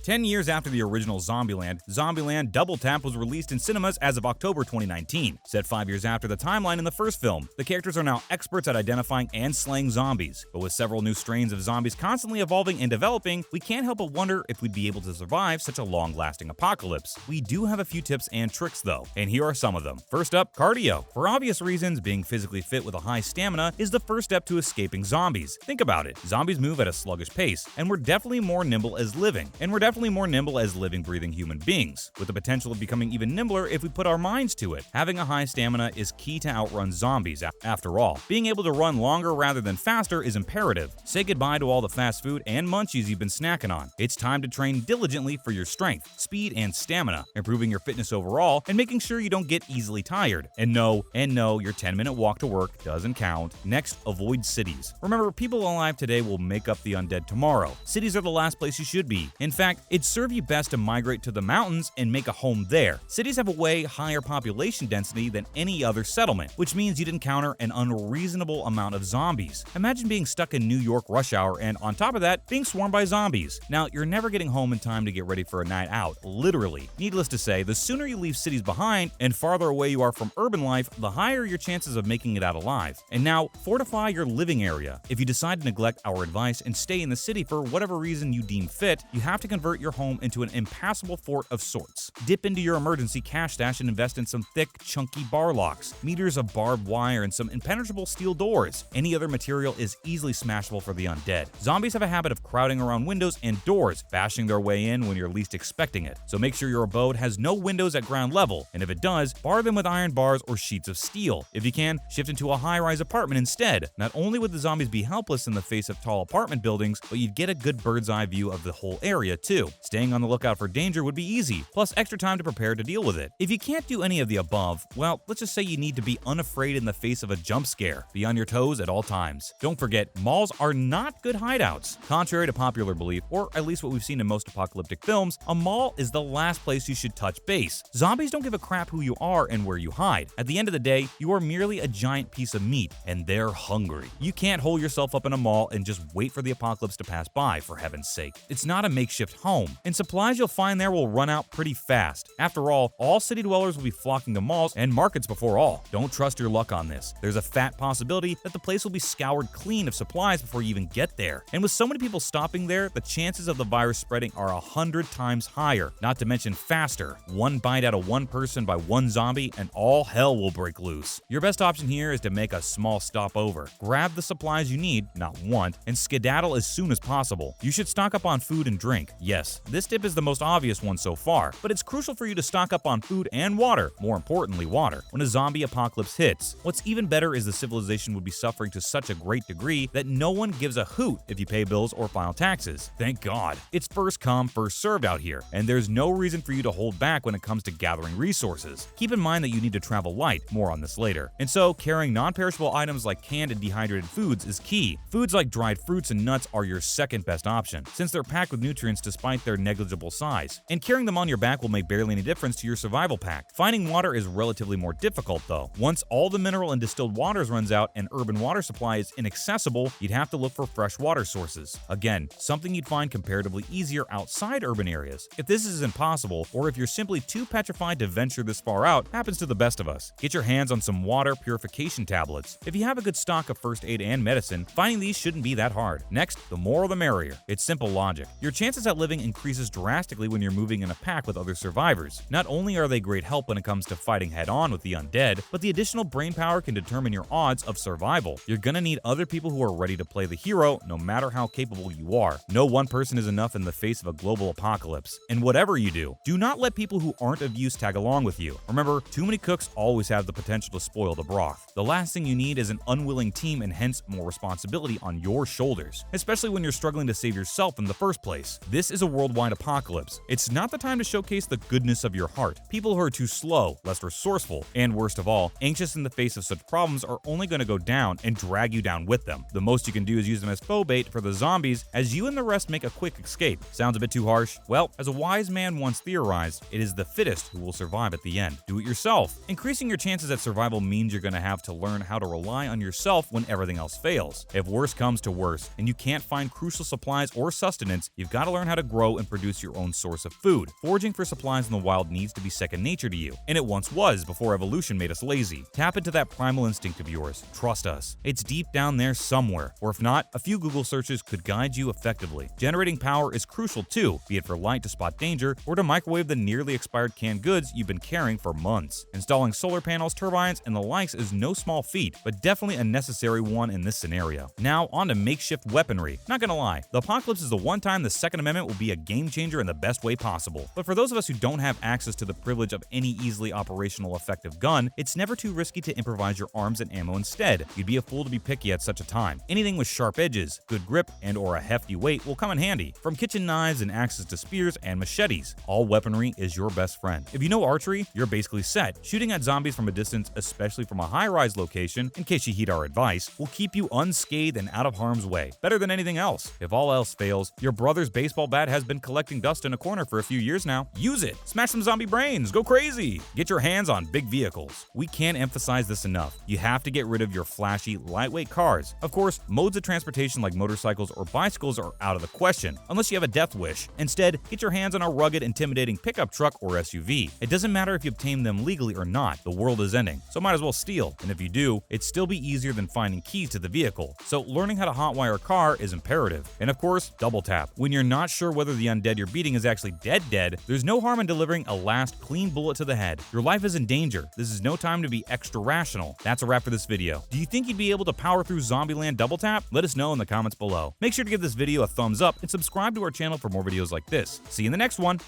10 years after the original Zombieland, Zombieland Double Tap was released in cinemas as of October 2019. Set 5 years after the timeline in the first film, the characters are now experts at identifying and slaying zombies. But with several new strains of zombies constantly evolving and developing, we can't help but wonder if we'd be able to survive such a long-lasting apocalypse. We do have a few tips and tricks though, and here are some of them. First up, cardio. For obvious reasons, being physically fit with a high stamina is the first step to escaping zombies. Think about it. Zombies move at a sluggish pace, and we're definitely more nimble as living breathing human beings, with the potential of becoming even nimbler if we put our minds to it. Having a high stamina is key to outrun zombies. After all, being able to run longer rather than faster is imperative. Say goodbye to all the fast food and munchies you've been snacking on. It's time to train diligently for your strength, speed, and stamina, improving your fitness overall and making sure you don't get easily tired. And no, your 10-minute walk to work doesn't count. Next, avoid cities. Remember, people alive today will make up the undead tomorrow. Cities are the last place you should be. In fact, it'd serve you best to migrate to the mountains and make a home there. Cities have a way higher population density than any other settlement, which means you'd encounter an unreasonable amount of zombies. Imagine being stuck in New York rush hour and, on top of that, being swarmed by zombies. Now, you're never getting home in time to get ready for a night out, literally. Needless to say, the sooner you leave cities behind and farther away you are from urban life, the higher your chances of making it out alive. And now, fortify your living area. If you decide to neglect our advice and stay in the city for whatever reason you deem fit, you have to convert your home into an impassable fort of sorts. Dip into your emergency cash stash and invest in some thick, chunky bar locks, meters of barbed wire, and some impenetrable steel doors. Any other material is easily smashable for the undead. Zombies have a habit of crowding around windows and doors, bashing their way in when you're least expecting it. So make sure your abode has no windows at ground level, and if it does, bar them with iron bars or sheets of steel. If you can, shift into a high-rise apartment instead. Not only would the zombies be helpless in the face of tall apartment buildings, but you'd get a good bird's-eye view of the whole area too. Staying on the lookout for danger would be easy, plus extra time to prepare to deal with it. If you can't do any of the above, well, let's just say you need to be unafraid in the face of a jump scare. Be on your toes at all times. Don't forget, malls are not good hideouts. Contrary to popular belief, or at least what we've seen in most apocalyptic films, a mall is the last place you should touch base. Zombies don't give a crap who you are and where you hide. At the end of the day, you are merely a giant piece of meat, and they're hungry. You can't hole yourself up in a mall and just wait for the apocalypse to pass by, for heaven's sake. It's not a makeshift home, and supplies you'll find there will run out pretty fast. After all city dwellers will be flocking to malls and markets before all. Don't trust your luck on this. There's a fat possibility that the place will be scoured clean of supplies before you even get there. And with so many people stopping there, the chances of the virus spreading are 100 times higher, not to mention faster. One bite out of one person by one zombie and all hell will break loose. Your best option here is to make a small stopover. Grab the supplies you need, not want, and skedaddle as soon as possible. You should stock up on food and drink. Yes, this tip is the most obvious one so far, but it's crucial for you to stock up on food and water, more importantly water, when a zombie apocalypse hits. What's even better is the civilization would be suffering to such a great degree that no one gives a hoot if you pay bills or file taxes. Thank God. It's first come, first served out here, and there's no reason for you to hold back when it comes to gathering resources. Keep in mind that you need to travel light, more on this later. And so, carrying non-perishable items like canned and dehydrated foods is key. Foods like dried fruits and nuts are your second best option, since they're packed with nutrients despite their negligible size. And carrying them on your back will make barely any difference to your survival pack. Finding water is relatively more difficult though. Once all the mineral and distilled waters runs out and urban water supply is inaccessible, you'd have to look for fresh water sources. Again, something you'd find comparatively easier outside urban areas. If this is impossible, or if you're simply too petrified to venture this far out, happens to the best of us. Get your hands on some water purification tablets. If you have a good stock of first aid and medicine, finding these shouldn't be that hard. Next, the more the merrier. It's simple logic. Your chances at living increases drastically when you're moving in a pack with other survivors. Not only are they great help when it comes to fighting head-on with the undead, but the additional brain power can determine your odds of survival. You're gonna need other people who are ready to play the hero, no matter how capable you are. No one person is enough in the face of a global apocalypse. And whatever you do not let people who aren't of use tag along with you. Remember, too many cooks always have the potential to spoil the broth. The last thing you need is an unwilling team and hence more responsibility on your shoulders, especially when you're struggling to save yourself in the first place. This is a worldwide apocalypse. It's not the time to showcase the goodness of your heart. People who are too slow, less resourceful, and worst of all, anxious in the face of such problems are only going to go down and drag you down with them. The most you can do is use them as foe bait for the zombies as you and the rest make a quick escape. Sounds a bit too harsh? Well, as a wise man once theorized, it is the fittest who will survive at the end. Do it yourself. Increasing your chances at survival means you're going to have to learn how to rely on yourself when everything else fails. If worse comes to worse and you can't find crucial supplies or sustenance, you've got to learn how to grow grow and produce your own source of food. Foraging for supplies in the wild needs to be second nature to you, and it once was before evolution made us lazy. Tap into that primal instinct of yours. Trust us. It's deep down there somewhere, or if not, a few Google searches could guide you effectively. Generating power is crucial too, be it for light to spot danger or to microwave the nearly expired canned goods you've been carrying for months. Installing solar panels, turbines, and the likes is no small feat, but definitely a necessary one in this scenario. Now, on to makeshift weaponry. Not gonna lie, the apocalypse is the one time the Second Amendment will be a game changer in the best way possible. But for those of us who don't have access to the privilege of any easily operational effective gun, it's never too risky to improvise your arms and ammo instead. You'd be a fool to be picky at such a time. Anything with sharp edges, good grip, and or a hefty weight will come in handy. From kitchen knives and axes to spears and machetes, all weaponry is your best friend. If you know archery, you're basically set. Shooting at zombies from a distance, especially from a high-rise location, in case you heed our advice, will keep you unscathed and out of harm's way. Better than anything else. If all else fails, your brother's baseball bat has been collecting dust in a corner for a few years now. Use it! Smash some zombie brains! Go crazy! Get your hands on big vehicles. We can't emphasize this enough. You have to get rid of your flashy, lightweight cars. Of course, modes of transportation like motorcycles or bicycles are out of the question, unless you have a death wish. Instead, get your hands on a rugged, intimidating pickup truck or SUV. It doesn't matter if you obtain them legally or not, the world is ending, so might as well steal. And if you do, it'd still be easier than finding keys to the vehicle. So learning how to hotwire a car is imperative. And of course, double tap. When you're not sure whether the undead you're beating is actually dead, there's no harm in delivering a last clean bullet to the head. Your life is in danger. This is no time to be extra rational. That's a wrap for this video. Do you think you'd be able to power through Zombieland Double Tap? Let us know in the comments below. Make sure to give this video a thumbs up and subscribe to our channel for more videos like this. See you in the next one.